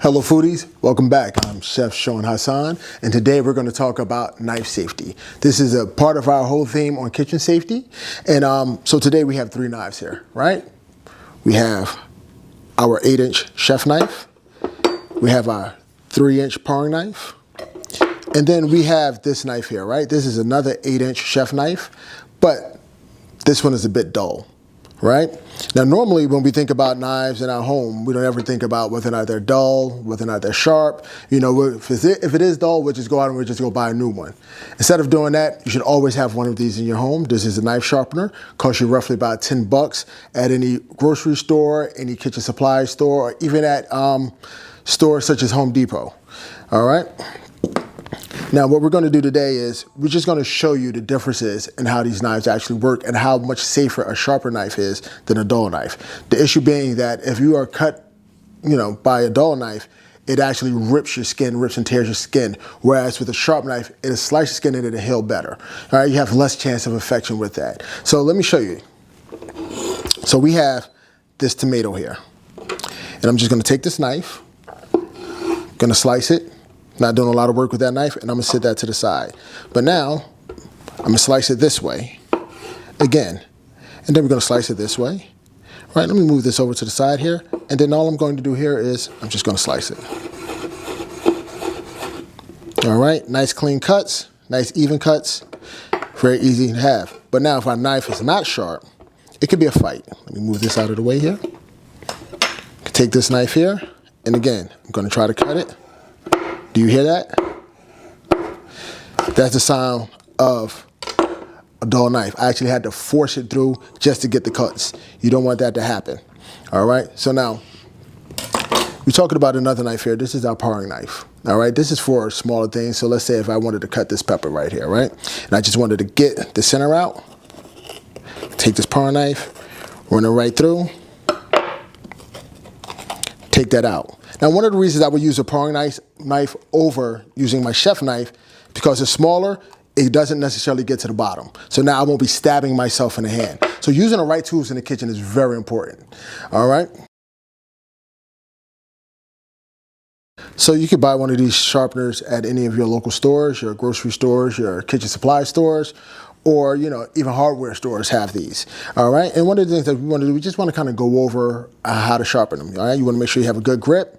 Hello foodies, welcome back. I'm Chef Sean Hassan, and today we're going to talk about knife safety. This is a part of our whole theme on kitchen safety. And so today we have three knives here, right? We have our 8-inch chef knife. We have our 3-inch paring knife. And then we have this knife here, right? This is another 8-inch chef knife, but this one is a bit dull. Right? Now, normally when we think about knives in our home, we don't ever think about whether or not they're dull, whether or not they're sharp. You know, if it is dull, we'll just go out and we'll just go buy a new one. Instead of doing that, you should always have one of these in your home. This is a knife sharpener. Costs you roughly about $10 at any grocery store, any kitchen supply store, or even at stores such as Home Depot. All right? Now, what we're going to do today is we're just going to show you the differences in how these knives actually work and how much safer a sharper knife is than a dull knife. The issue being that if you are cut, by a dull knife, it actually rips your skin, rips and tears your skin. Whereas with a sharp knife, it'll slice your skin and it'll heal better. All right, you have less chance of infection with that. So let me show you. So we have this tomato here. And I'm just going to take this knife, going to slice it. Not doing a lot of work with that knife, and I'm gonna sit that to the side. But now, I'm gonna slice it this way, again. And then we're gonna slice it this way. All right, let me move this over to the side here. And then all I'm going to do here is, I'm just gonna slice it. All right, nice clean cuts, nice even cuts. Very easy to have. But now if our knife is not sharp, it could be a fight. Let me move this out of the way here. Take this knife here, and again, I'm gonna try to cut it. Do you hear that? That's the sound of a dull knife. I actually had to force it through just to get the cuts. You don't want that to happen. All right, so now we're talking about another knife here. This is our paring knife. All right, this is for smaller things. So let's say if I wanted to cut this pepper right here, right? And I just wanted to get the center out. Take this paring knife, run it right through. Take that out. Now, one of the reasons I would use a paring knife over using my chef knife, because it's smaller, it doesn't necessarily get to the bottom. So now I won't be stabbing myself in the hand. So using the right tools in the kitchen is very important. All right. So you could buy one of these sharpeners at any of your local stores, your grocery stores, your kitchen supply stores, or, even hardware stores have these. All right. And one of the things that we want to do, we just want to kind of go over how to sharpen them. All right. You want to make sure you have a good grip.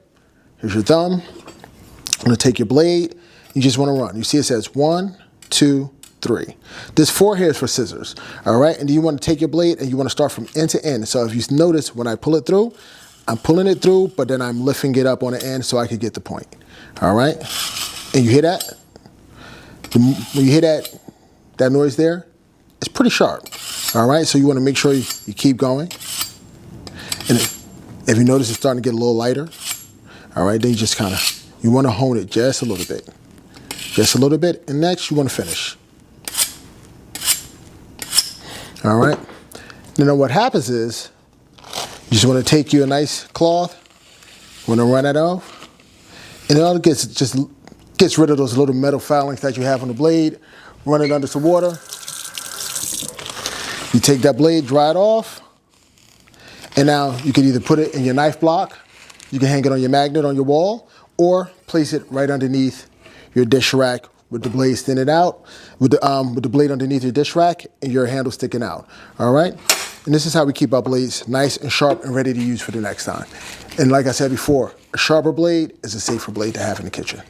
Here's your thumb. I'm going to take your blade. You just want to run. You see it says 1, 2, 3. This 4 here is for scissors. All right. And then you want to take your blade and you want to start from end to end. So if you notice when I pull it through, I'm pulling it through, but then I'm lifting it up on the end so I can get the point. All right. And you hear that? When you hear that noise there, it's pretty sharp. All right. So you want to make sure you keep going. And if you notice it's starting to get a little lighter, all right, then you just you want to hone it just a little bit. Just a little bit, and next you want to finish. All right. Then what happens is, you just want to take you a nice cloth, want to run it off, and it all gets rid of those little metal filings that you have on the blade. Run it under some water. You take that blade, dry it off, and now you can either put it in your knife block. You can hang it on your magnet on your wall, or place it right underneath your dish rack with the blade standing out, with the blade underneath your dish rack and your handle sticking out. All right? And this is how we keep our blades nice and sharp and ready to use for the next time. And like I said before, a sharper blade is a safer blade to have in the kitchen.